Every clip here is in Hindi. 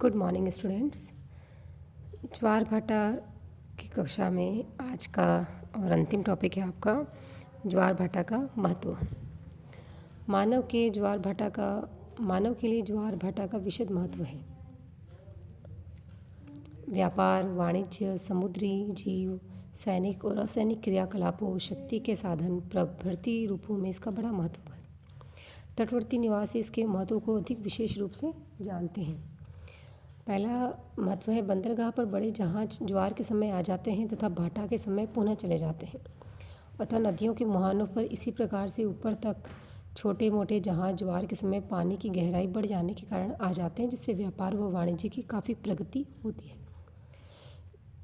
Good morning students. ज्वार भाटा की कक्षा में आज का और अंतिम टॉपिक है आपका ज्वार भाटा का महत्व। मानव के लिए ज्वार भाटा का विशद महत्व है। व्यापार, वाणिज्य, समुद्री जीव, सैनिक और असैनिक क्रियाकलापों, शक्ति के साधन प्रभृति रूपों में इसका बड़ा महत्व है। तटवर्ती निवासी इसके महत्व को अधिक विशेष रूप से जानते हैं। पहला महत्व है, बंदरगाह पर बड़े जहाज ज्वार के समय आ जाते हैं तथा भाटा के समय पुनः चले जाते हैं। अतः नदियों के मुहानों पर इसी प्रकार से ऊपर तक छोटे मोटे जहाज ज्वार के समय पानी की गहराई बढ़ जाने के कारण आ जाते हैं, जिससे व्यापार व वाणिज्य की काफ़ी प्रगति होती है।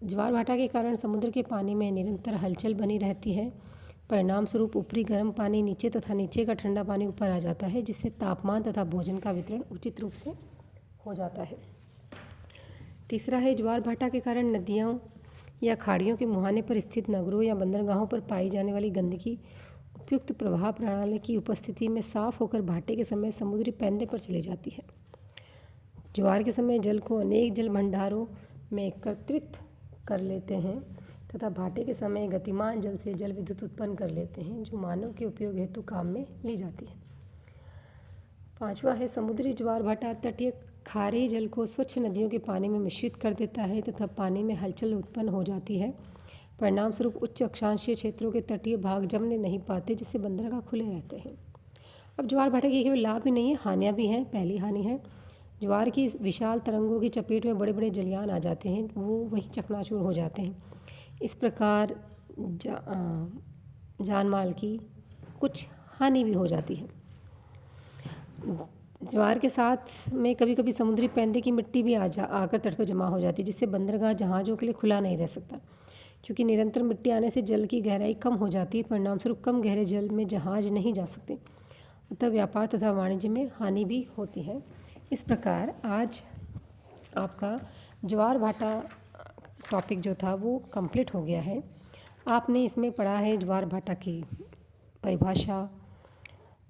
ज्वार भाटा के कारण समुद्र के पानी में निरंतर हलचल बनी रहती है। परिणाम स्वरूप ऊपरी गर्म पानी नीचे तथा नीचे का ठंडा पानी ऊपर आ जाता है, जिससे तापमान तथा भोजन का वितरण उचित रूप से हो जाता है। तीसरा है, ज्वार भाटा के कारण नदियों या खाड़ियों के मुहाने पर स्थित नगरों या बंदरगाहों पर पाई जाने वाली गंदगी उपयुक्त प्रवाह प्रणाली की उपस्थिति में साफ होकर भाटे के समय समुद्री पैंदे पर चली जाती है। ज्वार के समय जल को अनेक जल भंडारों में एकत्रित कर लेते हैं तथा भाटे के समय गतिमान जल से जल विद्युत उत्पन्न कर लेते हैं, जो मानव के उपयोग हेतु काम में ली जाती है। पांचवा है, समुद्री ज्वार भाटा तटीय खारे जल को स्वच्छ नदियों के पानी में मिश्रित कर देता है तथा पानी में हलचल उत्पन्न हो जाती है। परिणाम स्वरूप उच्च अक्षांशीय क्षेत्रों के तटीय भाग जमने नहीं पाते, जिससे बंदरगाह खुले रहते हैं। अब ज्वार भाटे के केवल लाभ ही नहीं है, हानियाँ भी हैं। पहली हानि है, ज्वार की विशाल तरंगों की चपेट में बड़े बड़े जलयान आ जाते हैं, वो वहीं चकनाचूर हो जाते हैं। इस प्रकार जान माल की कुछ हानि भी हो जाती है। ज्वार के साथ में कभी कभी समुद्री पैंदे की मिट्टी भी आकर तट पर जमा हो जाती है, जिससे बंदरगाह जहाज़ों के लिए खुला नहीं रह सकता, क्योंकि निरंतर मिट्टी आने से जल की गहराई कम हो जाती है। परिणाम स्वरूप कम गहरे जल में जहाज नहीं जा सकते, अतः व्यापार तथा वाणिज्य में हानि भी होती है। इस प्रकार आज आपका ज्वार भाटा टॉपिक जो था वो कंप्लीट हो गया है। आपने इसमें पढ़ा है ज्वार भाटा की परिभाषा,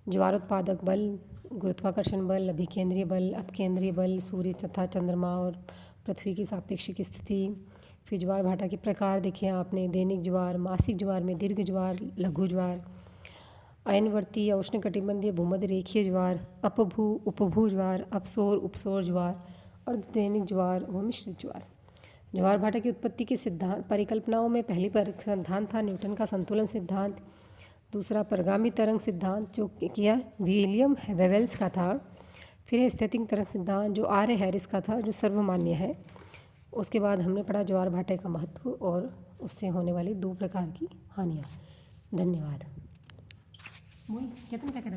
ज्वार उत्पादक बल, गुरुत्वाकर्षण बल, अभिकेंद्रीय बल, अपकेंद्रीय बल, सूर्य तथा चंद्रमा और पृथ्वी की सापेक्षिक स्थिति। फिर ज्वार भाटा के प्रकार देखे आपने, दैनिक ज्वार, मासिक ज्वार में दीर्घ ज्वार, लघु ज्वार, अयनवर्ती या उष्णकटिबंधीय भूमध्य रेखीय ज्वार, उपभू ज्वार, अपसौर उपसौर ज्वार और दैनिक ज्वार व मिश्रित ज्वार। ज्वार भाटा की उत्पत्ति के सिद्धांत परिकल्पनाओं में पहली सिद्धांत था न्यूटन का संतुलन सिद्धांत। दूसरा परगामी तरंग सिद्धांत जो किया विलियम वेवेल्स का था। फिर है स्थैतिक तरंग सिद्धांत जो आर हैरिस का था, जो सर्वमान्य है। उसके बाद हमने पढ़ा ज्वार भाटे का महत्व और उससे होने वाली 2 प्रकार की हानियाँ। धन्यवाद। क्या तुम क्या कह रहे हो?